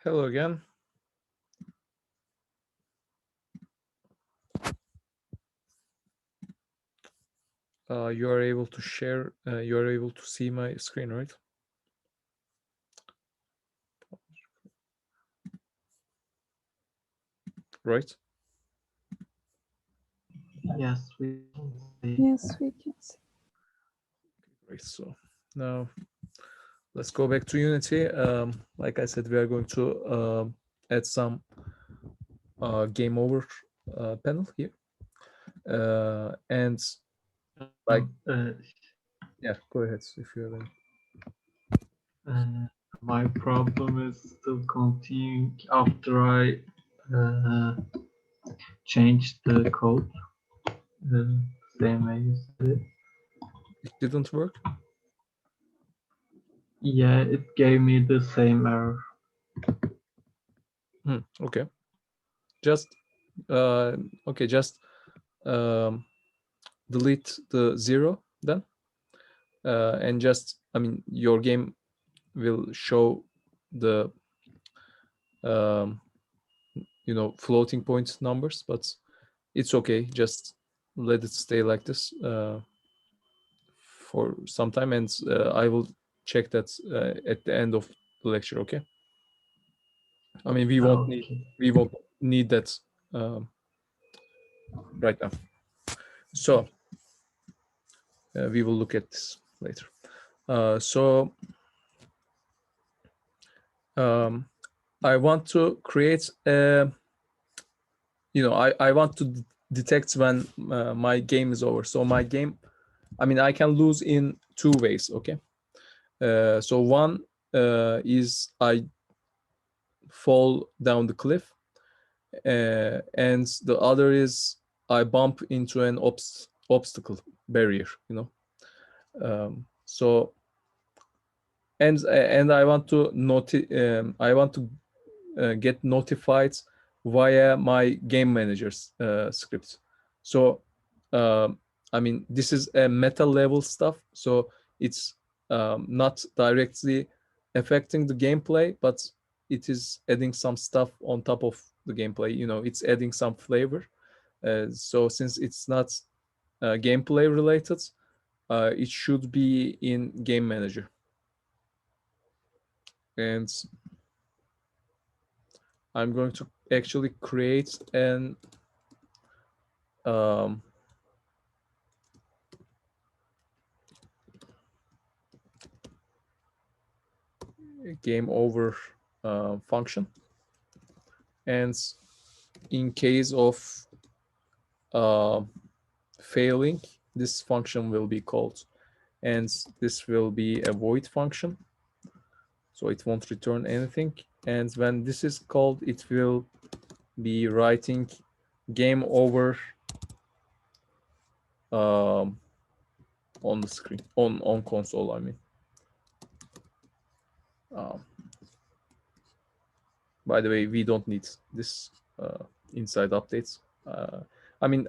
Hello again. You are able to share, you are able to see my screen, right? Right? Yes, we can see. Yes, we can see. Great. So now let's go back to Unity. Like I said, we are going to add some game over panel here. And like, yeah, go ahead if you have any. My problem is still continuing after I changed the code. The same way you said it. It didn't work. Yeah, it gave me the same error. Okay. Just okay. Just um, delete the 0 then, and just your game will show the floating point numbers, but it's okay. Just let it stay like this for some time, and I will check that at the end of the lecture. Okay. We won't need that um, right now. So we will look at this later. So I want to create a, I want to detect when my game is over. So my game, I can lose in two ways. Okay. So one is I fall down the cliff, and the other is I bump into an obstacle barrier. So and I want to get notified via my game manager's script. So this is a meta level stuff, so it's not directly affecting the gameplay, but it is adding some stuff on top of the gameplay. It's adding some flavor. So since it's not gameplay related, it should be in game manager. And I'm going to actually create an um, game over function. And in case of uh, failing, this function will be called. And this will be a void function. So it won't return anything. And when this is called, it will be writing game over on the screen, on console, Um, by the way, we don't need this inside updates.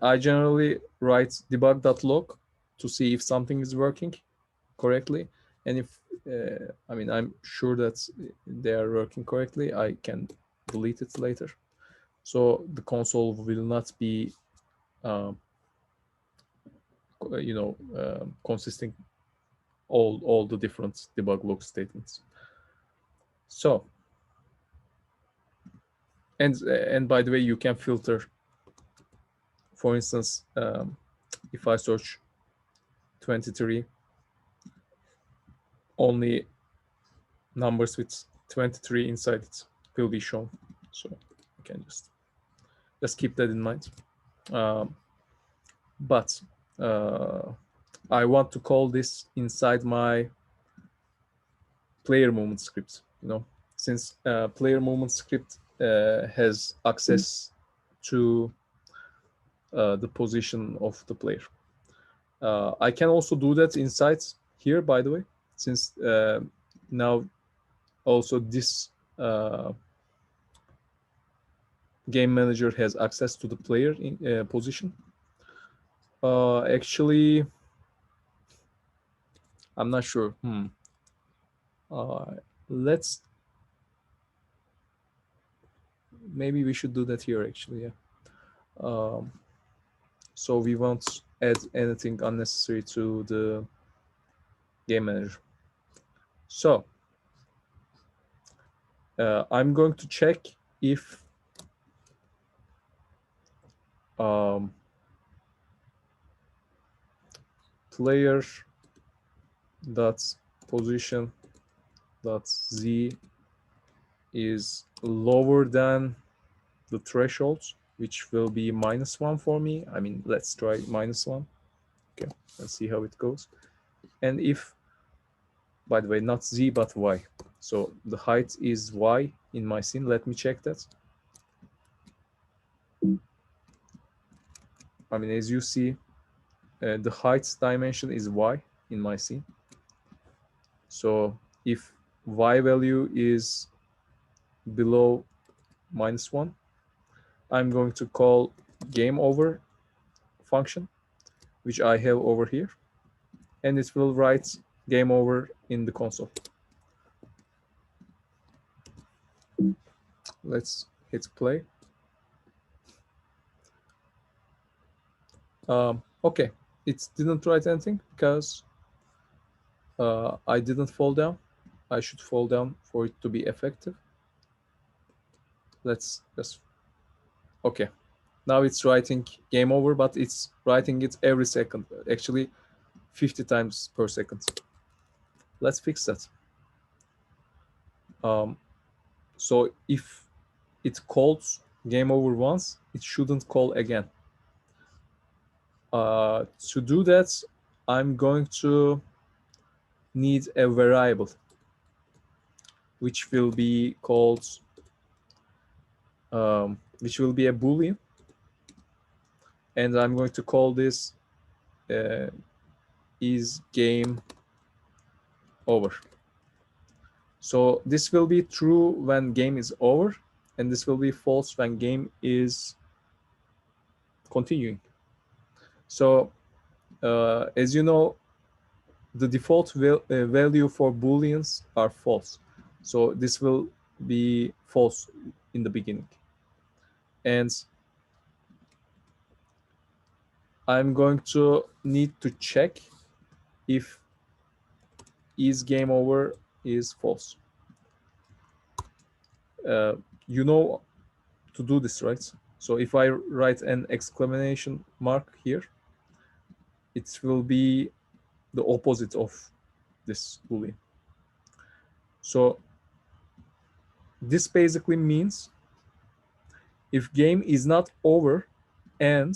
I generally write debug.log to see if something is working correctly. And if, I'm sure that they are working correctly, I can delete it later. So the console will not be, consisting all the different debug log statements. So, and by the way, you can filter. For instance, if I search 23, only numbers with 23 inside it will be shown. So you can just keep that in mind. But I want to call this inside my player movement script. Since player movement script has access to the position of the player. I can also do that inside here, by the way, since now also this game manager has access to the player in position. Actually, I'm not sure. Let's maybe we should do that here actually. Yeah. So we won't add anything unnecessary to the game manager. So I'm going to check if player dot position dot z is lower than the thresholds, which will be -1 for me. I mean, let's try -1. Okay, let's see how it goes. And if, by the way, not z but y, so the height is y in my scene. Let me check that. I mean, as you see, the height dimension is y in my scene. So if y value is below -1, I'm going to call game over function, which I have over here, and it will write game over in the console. Let's hit play. Okay, it didn't write anything because I didn't fall down. I should fall down for it to be effective. Let's just, okay. Now it's writing game over, but it's writing it every second, actually 50 times per second. Let's fix that. So if it calls game over once, it shouldn't call again. To do that, I'm going to need a variable which will be called, which will be a boolean, and I'm going to call this is game over. So this will be true when game is over, and this will be false when game is continuing. So as you know, the default value for booleans are false. So this will be false in the beginning. And I'm going to need to check if is game over is false. You know to do this, right? So if I write an exclamation mark here, it will be the opposite of this boolean. So this basically means if game is not over and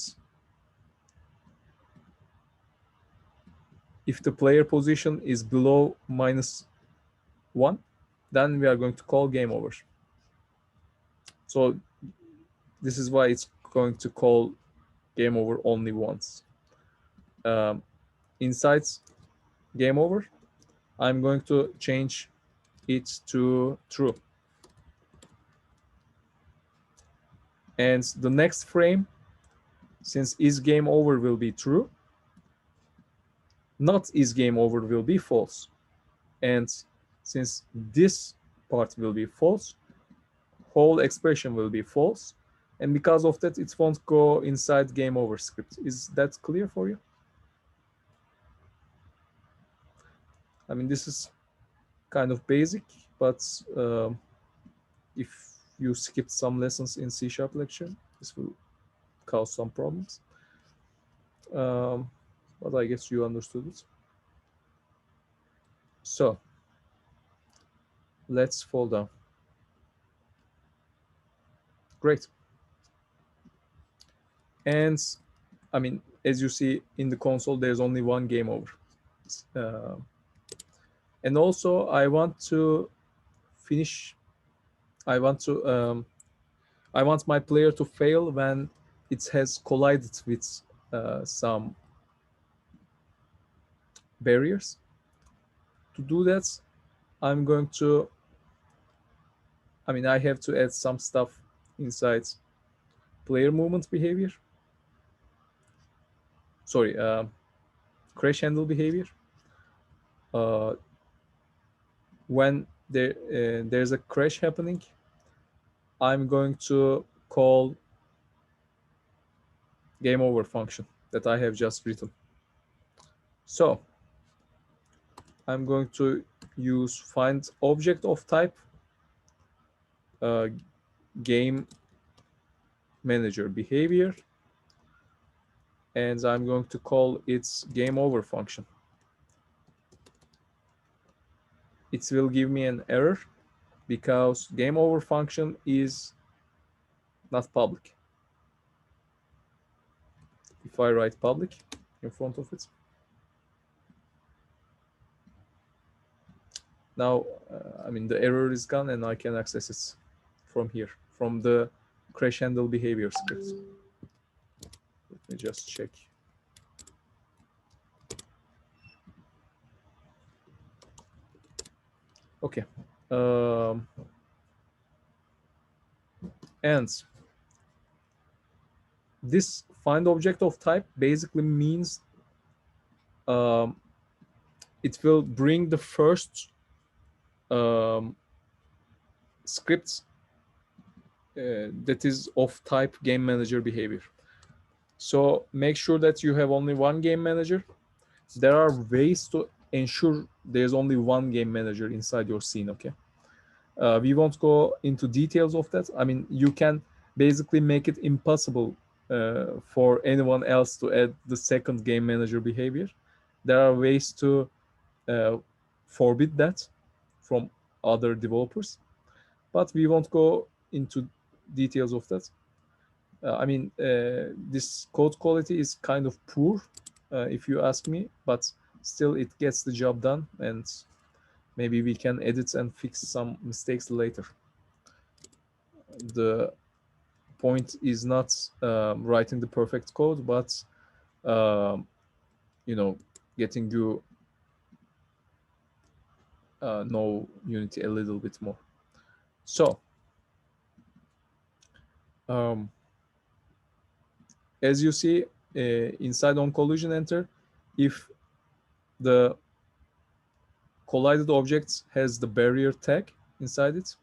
if the player position is below -1, then we are going to call game over. So this is why it's going to call game over only once. Inside game over, I'm going to change it to true. And the next frame, since is game over will be true, not is game over will be false. And since this part will be false, whole expression will be false. And because of that, it won't go inside game over script. Is that clear for you? I mean, this is kind of basic, but if you skipped some lessons in C# lecture, this will cause some problems. But I guess you understood it. So let's fall down. Great. And I mean, as you see in the console, there's only one game over. And also I want to finish, I want my player to fail when it has collided with some barriers. To do that, I'm going to, I mean, I have to add some stuff inside player movement behavior. Sorry, crash handle behavior. When there's a crash happening, I'm going to call game over function that I have just written. So I'm going to use find object of type game manager behavior, and I'm going to call its game over function. It will give me an error because game over function is not public. If I write public in front of it, now I mean the error is gone and I can access it from here, from the crash handle behavior script. Let me just check. Okay. And this find object of type basically means it will bring the first script that is of type game manager behavior. So make sure that you have only one game manager. There are ways to ensure there's only one game manager inside your scene, okay? We won't go into details of that. I mean, you can basically make it impossible for anyone else to add the second game manager behavior. There are ways to forbid that from other developers, but we won't go into details of that. I mean, this code quality is kind of poor, if you ask me, but still it gets the job done, and maybe we can edit and fix some mistakes later. The point is not writing the perfect code, but you know, getting you know Unity a little bit more. So as you see inside on collision enter, if the collided object has the barrier tag inside it,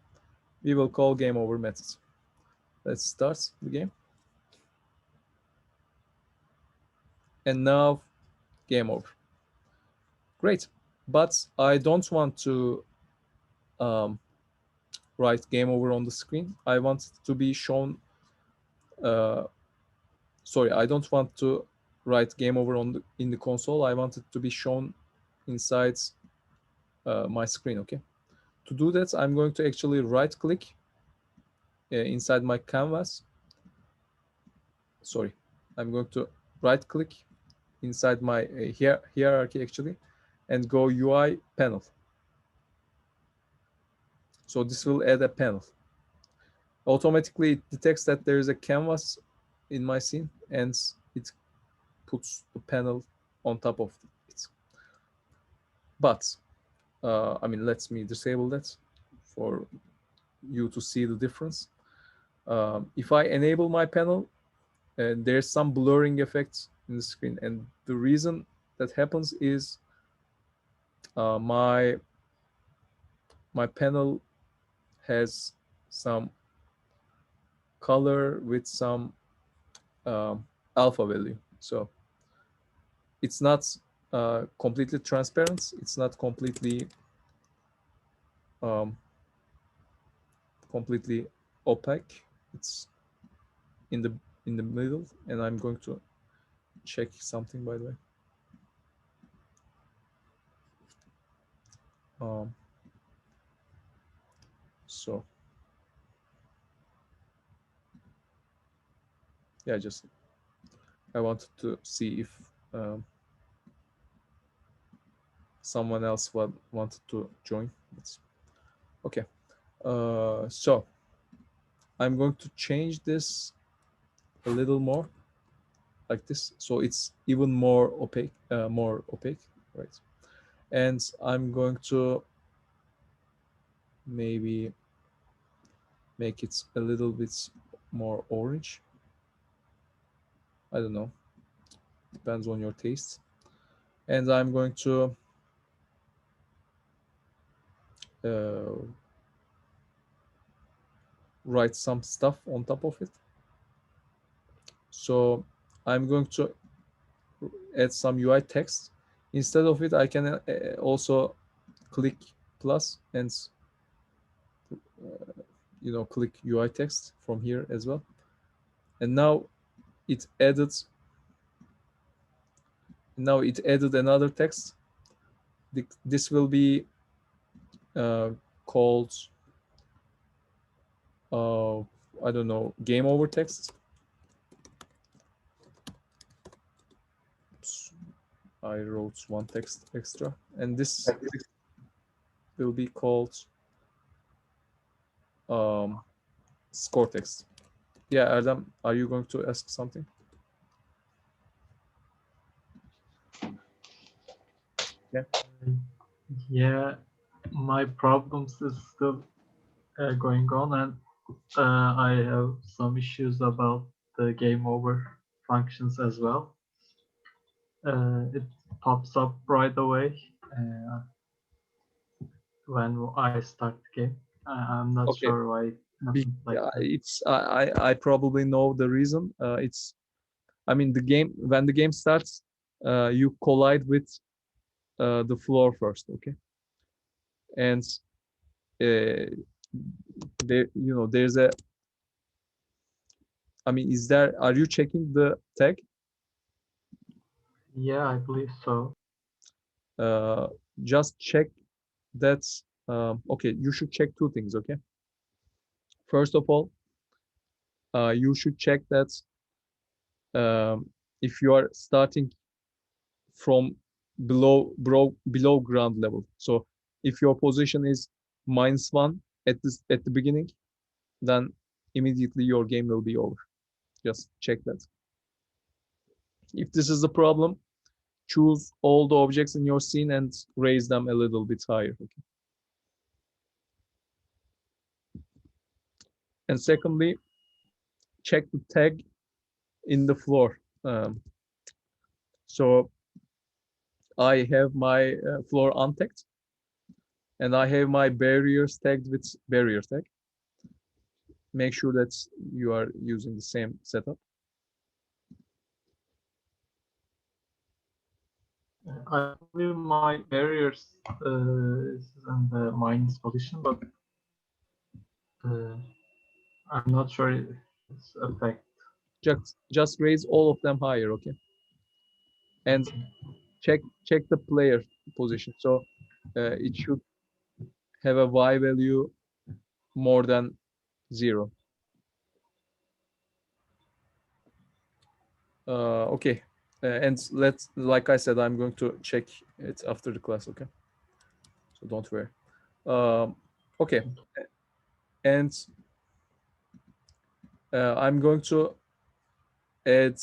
we will call game over method. Let's start the game. And now game over. Great. But I don't want to write game over on the screen. I want it to be shown. Sorry, I don't want to write game over in the console. I want it to be shown inside my screen, okay? To do that, I'm going to actually right click inside my canvas. Sorry, I'm going to right click inside my hierarchy actually and go UI panel. So this will add a panel. Automatically it detects that there is a canvas in my scene and it puts the panel on top of it. But I mean, let me disable that for you to see the difference. If I enable my panel, there's some blurring effects in the screen, and the reason that happens is my panel has some color with some alpha value, so it's not completely transparent, it's not completely completely opaque, it's in the middle. And I'm going to check something, by the way. So yeah, just I wanted to see if someone else wanted to join. Okay. So I'm going to change this a little more like this, so it's even more opaque, right? And I'm going to maybe make it a little bit more orange. I don't know, depends on your taste. And I'm going to write some stuff on top of it. So I'm going to add some UI text. Instead of it, I can also click plus and click UI text from here as well. And now it added another text. This will be called I don't know, game over text. Oops. I wrote one text extra, and this will be called score text. Yeah, Erdem, are you going to ask something? Yeah. Yeah, my problems is still going on, and I have some issues about the game over functions as well. It pops up right away when I start the game. I'm not Okay. sure why it happened like that. It's I probably know the reason. It's I mean when the game starts, you collide with the floor first, okay? And there's a I mean, are you checking the tag? Yeah, I believe so. Uh, just check that. Okay, you should check two things, okay? First of all, you should check that if you are starting from below ground level. So if your position is -1 at the beginning, then immediately your game will be over. Just check that. If this is the problem, choose all the objects in your scene and raise them a little bit higher. Okay. And secondly, check the tag in the floor. So I have my floor untagged, and I have my barriers tagged with barrier tag. Make sure that you are using the same setup. I believe my barriers is in the minus position, but uh, I'm not sure if it's affect. Just raise all of them higher, okay? And Okay. check the player position. So it should have a y value more than 0. Okay. And like I said, I'm going to check it after the class, okay? So don't worry. Okay. And I'm going to add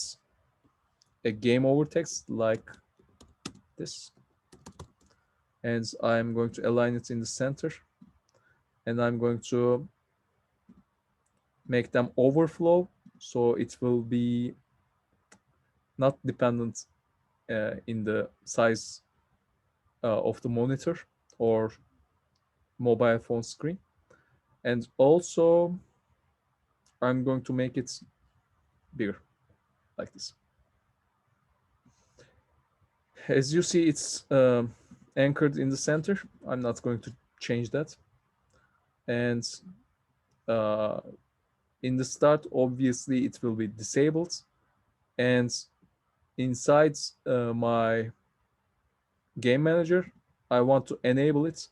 a game over text like this. And I'm going to align it in the center. And I'm going to make them overflow. So it will be not dependent in the size of the monitor or mobile phone screen. And also, I'm going to make it bigger, like this. As you see, it's anchored in the center. I'm not going to change that. And uh, in the start, obviously, it will be disabled. And inside my game manager, I want to enable it.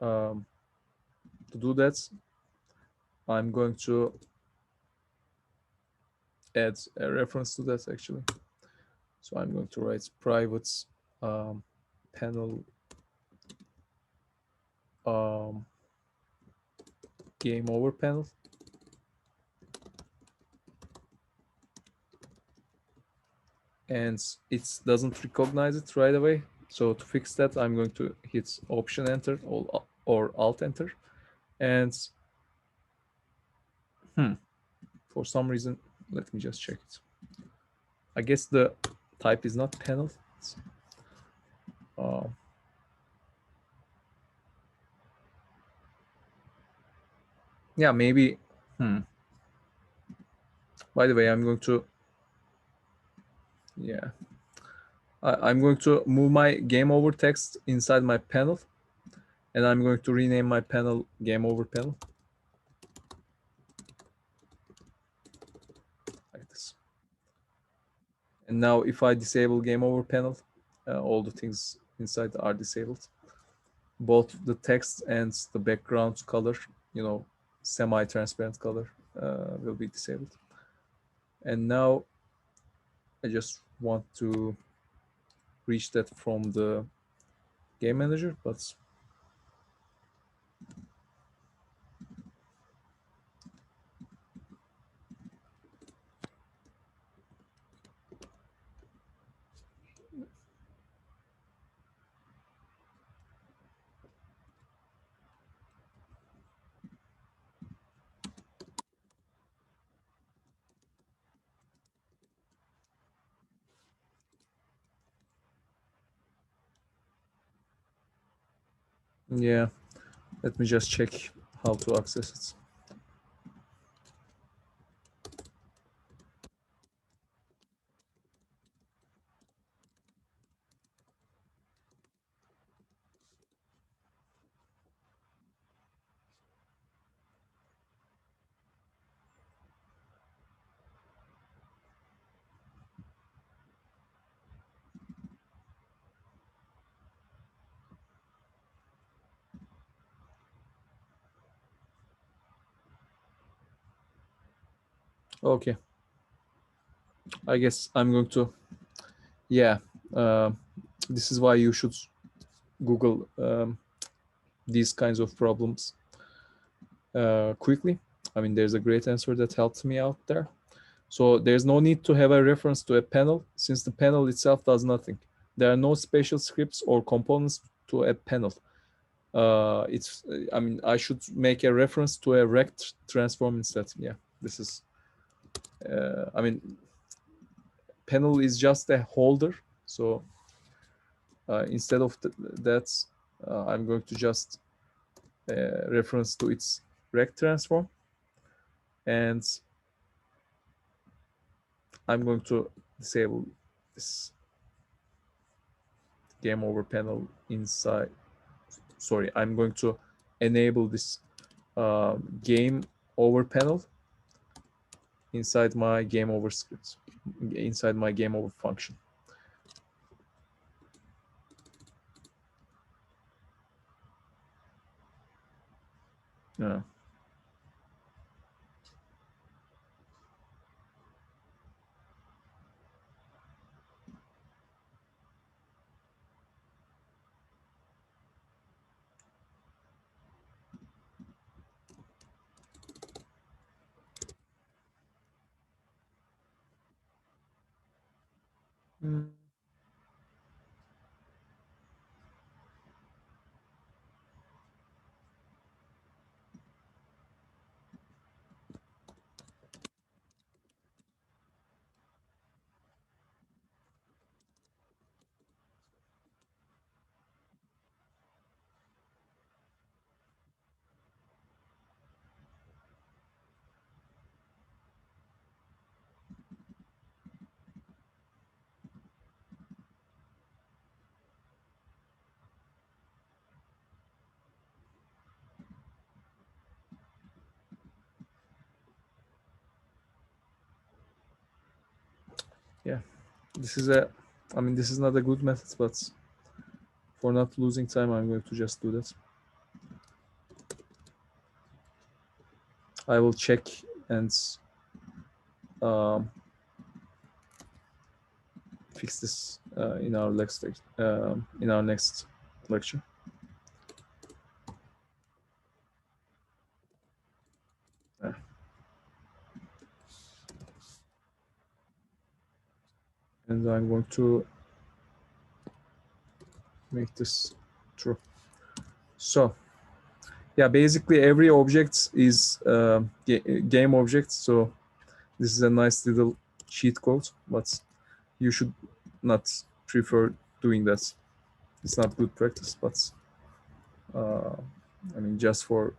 To do that, I'm going to add a reference to that actually. So I'm going to write private panel um, game over panel. And it doesn't recognize it right away. So to fix that, I'm going to hit Option Enter or Alt Enter. And for some reason, let me just check it. I guess the type is not panel. Uh, Yeah, maybe. By the way, I'm going to, yeah, I'm going to move my game over text inside my panel, and I'm going to rename my panel game over panel like this. And now if I disable game over panel, all the things inside are disabled. Both the text and the background color, semi-transparent color, will be disabled. And now I just want to reach that from the game manager, but yeah, let me just check how to access it. Okay, I guess I'm going to, yeah, uh, this is why you should Google these kinds of problems quickly. I mean, there's a great answer that helped me out there. So there's no need to have a reference to a panel since the panel itself does nothing. There are no special scripts or components to a panel. I mean, I should make a reference to a rect transform instead. Yeah, this is, I mean, panel is just a holder. So instead of that, I'm going to just reference to its rect transform. And I'm going to disable this game over panel inside. Sorry, I'm going to enable this game over panel inside my game over script, inside my game over function. Yeah. Mm. Yeah, this is a, I mean, this is not a good method, but for not losing time, I'm going to just do that. I will check and um, fix this in our next lecture. Uh, and I'm going to make this true. So yeah, basically every object is game object. So this is a nice little cheat code, but you should not prefer doing that. It's not good practice, but I mean, just for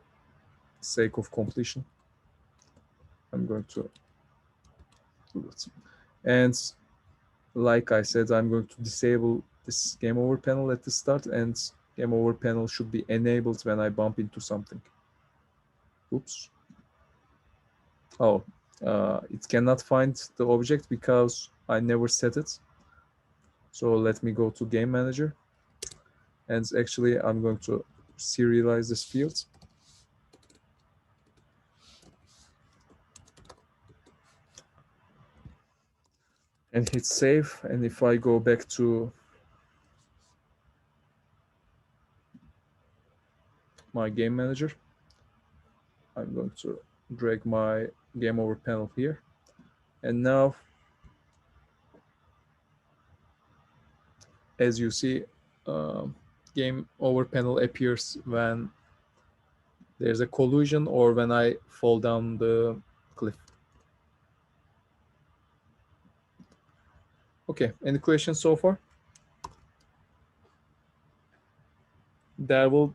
sake of completion, I'm going to do that. And like I said, I'm going to disable this game over panel at the start, and game over panel should be enabled when I bump into something. Oops. Oh, it cannot find the object because I never set it. So let me go to game manager, and actually I'm going to serialize this field. And hit save. And if I go back to my game manager, I'm going to drag my game over panel here. And now, as you see, game over panel appears when there's a collision or when I fall down the cliff. Okay, any questions so far? There will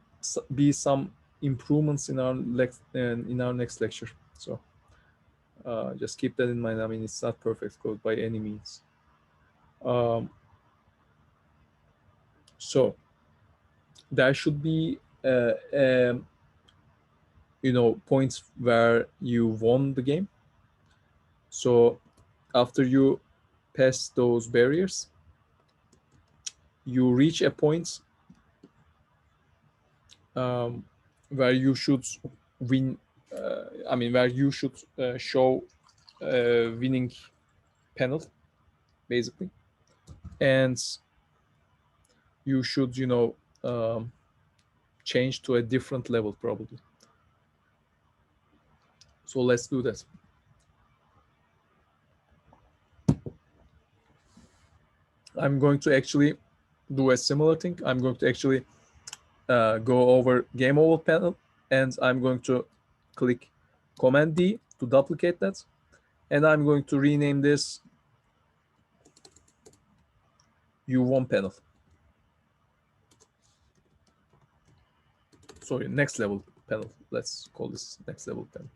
be some improvements in our next lecture. So just keep that in mind. I mean, it's not perfect code by any means. So there should be points where you won the game. So after you pass those barriers, you reach a point where you should win. Where you should show winning panel, basically, and you should, change to a different level probably. So let's do that. I'm going to actually do a similar thing. I'm going to actually go over game over panel, and I'm going to click Command D to duplicate that, and I'm going to rename this U1 panel. Sorry, next level panel. Let's call this next level panel.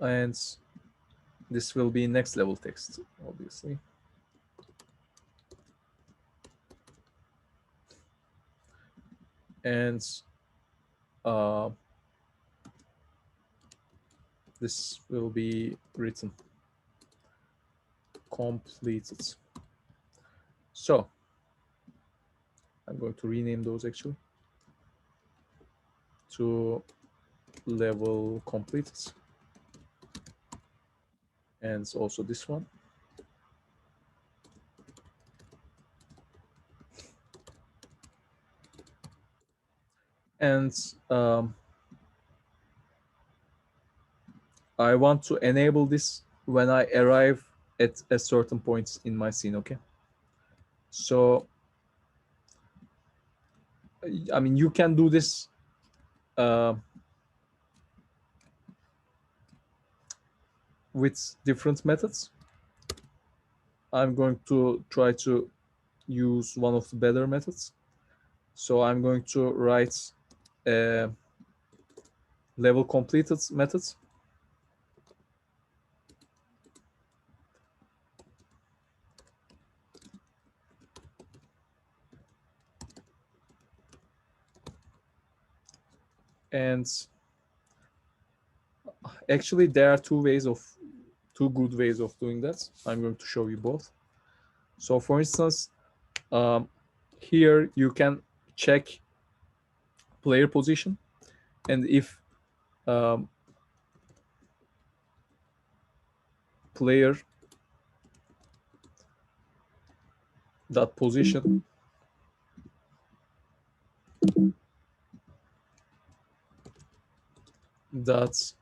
And this will be next level text, obviously. And this will be written completed. So I'm going to rename those actually to level completed, and also this one. And I want to enable this when I arrive at a certain point in my scene, okay? So, I mean, you can do this with different methods. I'm going to try to use one of the better methods. So I'm going to write a level completed method. And actually there are two good ways of doing that. I'm going to show you both. So for instance, here you can check player position, and if player dot position dot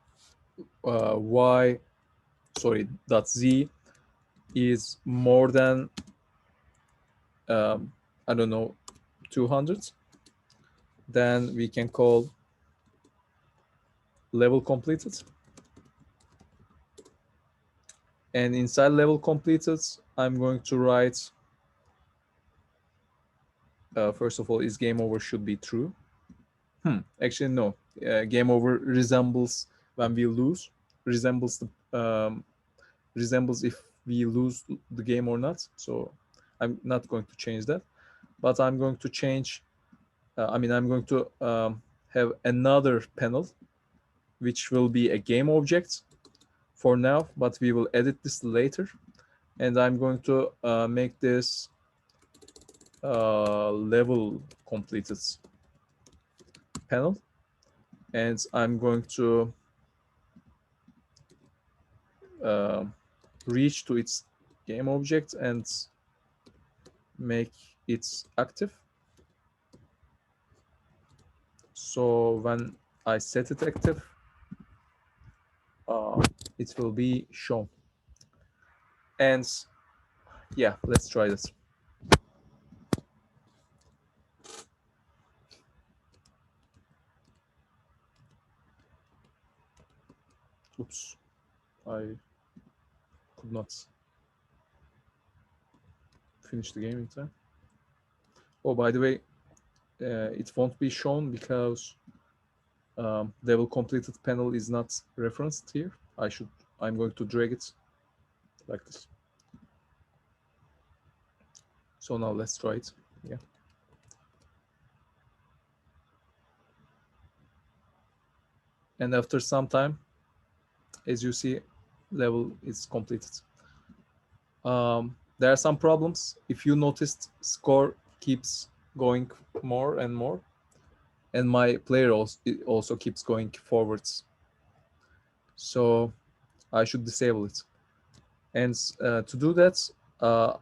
dot z is more than I don't know 200, then we can call level completed. And inside level completed, I'm going to write first of all, is game over should be true. Actually, no. Game over resembles when we lose, resembles the resembles if we lose the game or not. So I'm not going to change that, but I'm going to change. I'm going to have another panel which will be a game object for now, but we will edit this later. And I'm going to make this level completed panel, and I'm going to uh, reach to its game object and make it active. So when I set it active, uh, it will be shown. And yeah, let's try this. Oops, I could not finish the game in time. Oh, by the way, it won't be shown because level completed panel is not referenced here. I'm going to drag it like this. So now let's try it. Yeah. And after some time, as you see, level is completed. There are some problems. If you noticed, score keeps going more and more, and my player also keeps going forwards. So I should disable it. And to do that, uh,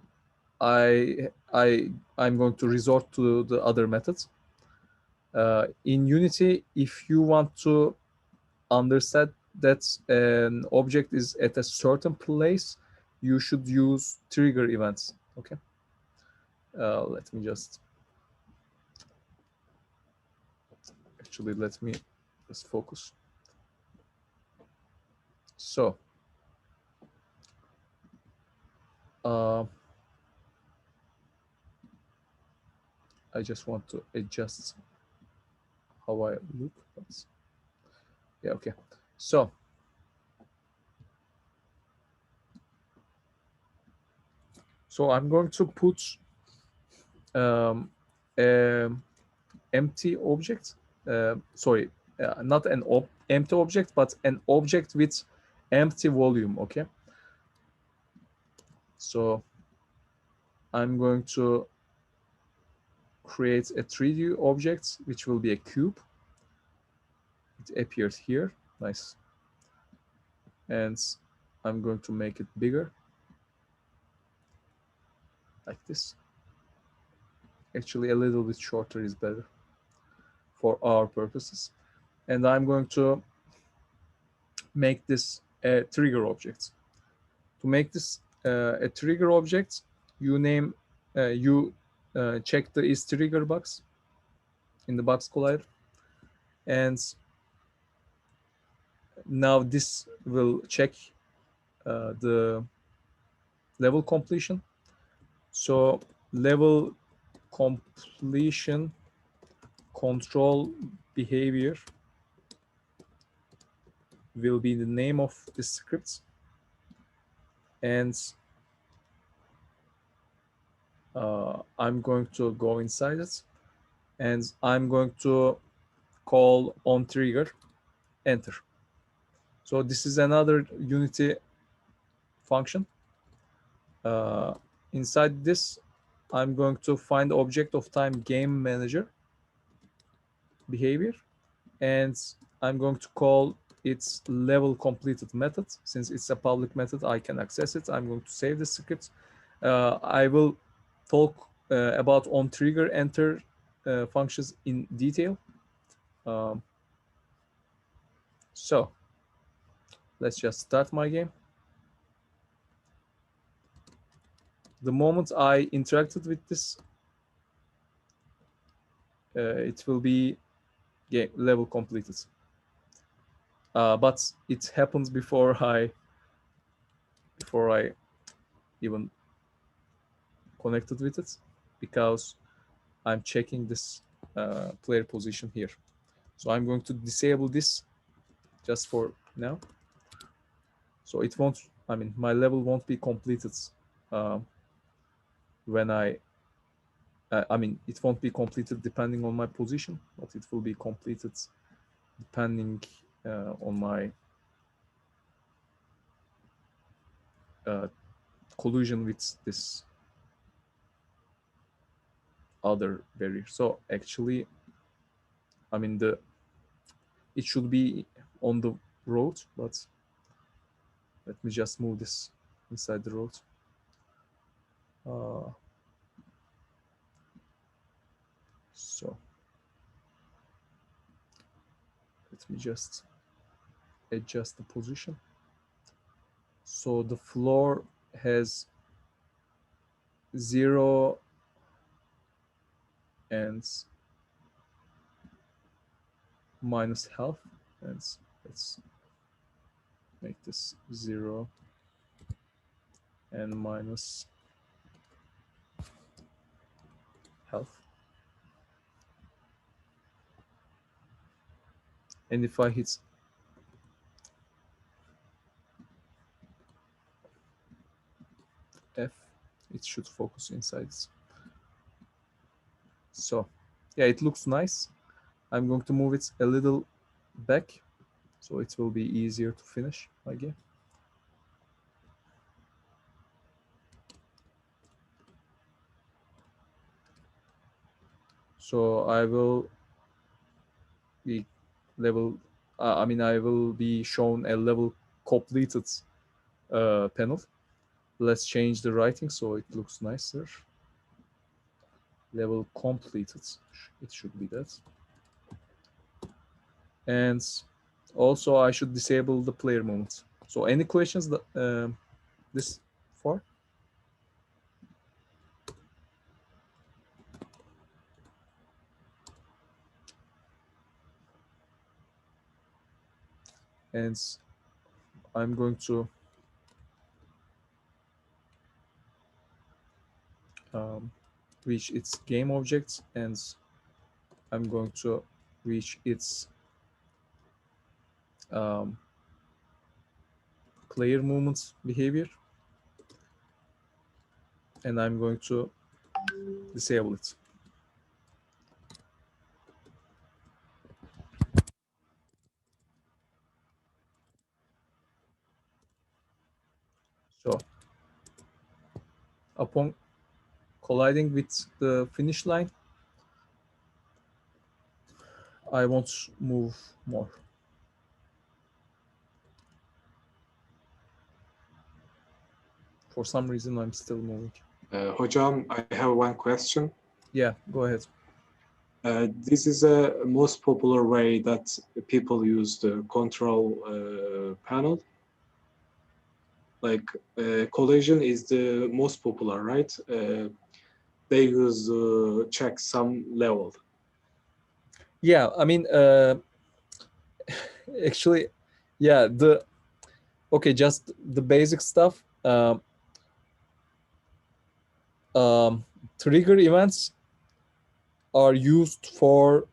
I'm going to resort to the other methods. In Unity, if you want to understand that an object is at a certain place, you should use trigger events. Okay. Let me just actually let me just focus. So uh, I just want to adjust how I look. Yeah, okay. So I'm going to put um, um, empty object. Sorry, not an empty object, but an object with empty volume. Okay. So I'm going to create a 3D object, which will be a cube. It appears here. Nice. And I'm going to make it bigger, like this. Actually, a little bit shorter is better for our purposes. And I'm going to make this a trigger object. To make this a trigger object, you check the is trigger box in the box collider, and now this will check the level completion. So level completion control behavior will be the name of the script, and I'm going to go inside it, and I'm going to call on trigger enter. So this is another Unity function. Uh, Inside this, I'm going to find object of time game manager behavior, and I'm going to call its level completed method. Since it's a public method, I can access it. I'm going to save the script. I will talk about on trigger enter functions in detail. Um, so let's just start my game. The moment I interacted with this, it will be game level completed. But it happens before I even connected with it, because I'm checking this player position here. So I'm going to disable this just for now. So it won't, I mean, my level won't be completed when I mean, it won't be completed depending on my position, but it will be completed depending on my collision with this other barrier. So actually, I mean, it should be on the road, but let me just move this inside the road. So let me just adjust the position. So the floor has 0 and minus half, and let's make this 0 and minus half. And if I hit F, it should focus inside. So yeah, it looks nice. I'm going to move it a little back so it will be easier to finish my game. So I will be level, I mean, I will be shown a level completed panel. Let's change the writing so it looks nicer. Level completed, it should be that. And also I should disable the player movement. So any questions that this far? And I'm going to reach its game object, and I'm going to reach its player movement behavior, and I'm going to disable it. So upon colliding with the finish line, I won't move more. For some reason, I'm still moving. Hocam, I have one question. Yeah, go ahead. This is a most popular way that people use the control panel. Like collision is the most popular, right? They use check some level. Yeah, I mean, actually, yeah, okay, just the basic stuff. Trigger events are used for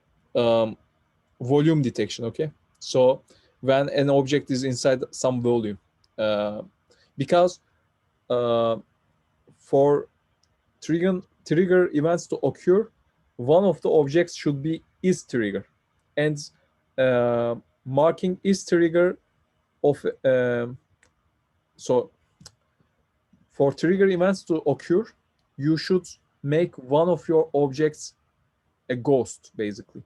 volume detection. Okay, so when an object is inside some volume, because for trigger events to occur, one of the objects should be is trigger, and marking is trigger of so for trigger events to occur, you should make one of your objects a ghost, basically.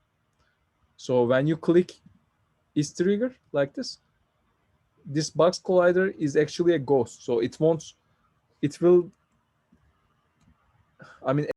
So when you click is trigger like this box collider is actually a ghost. So it will, I mean,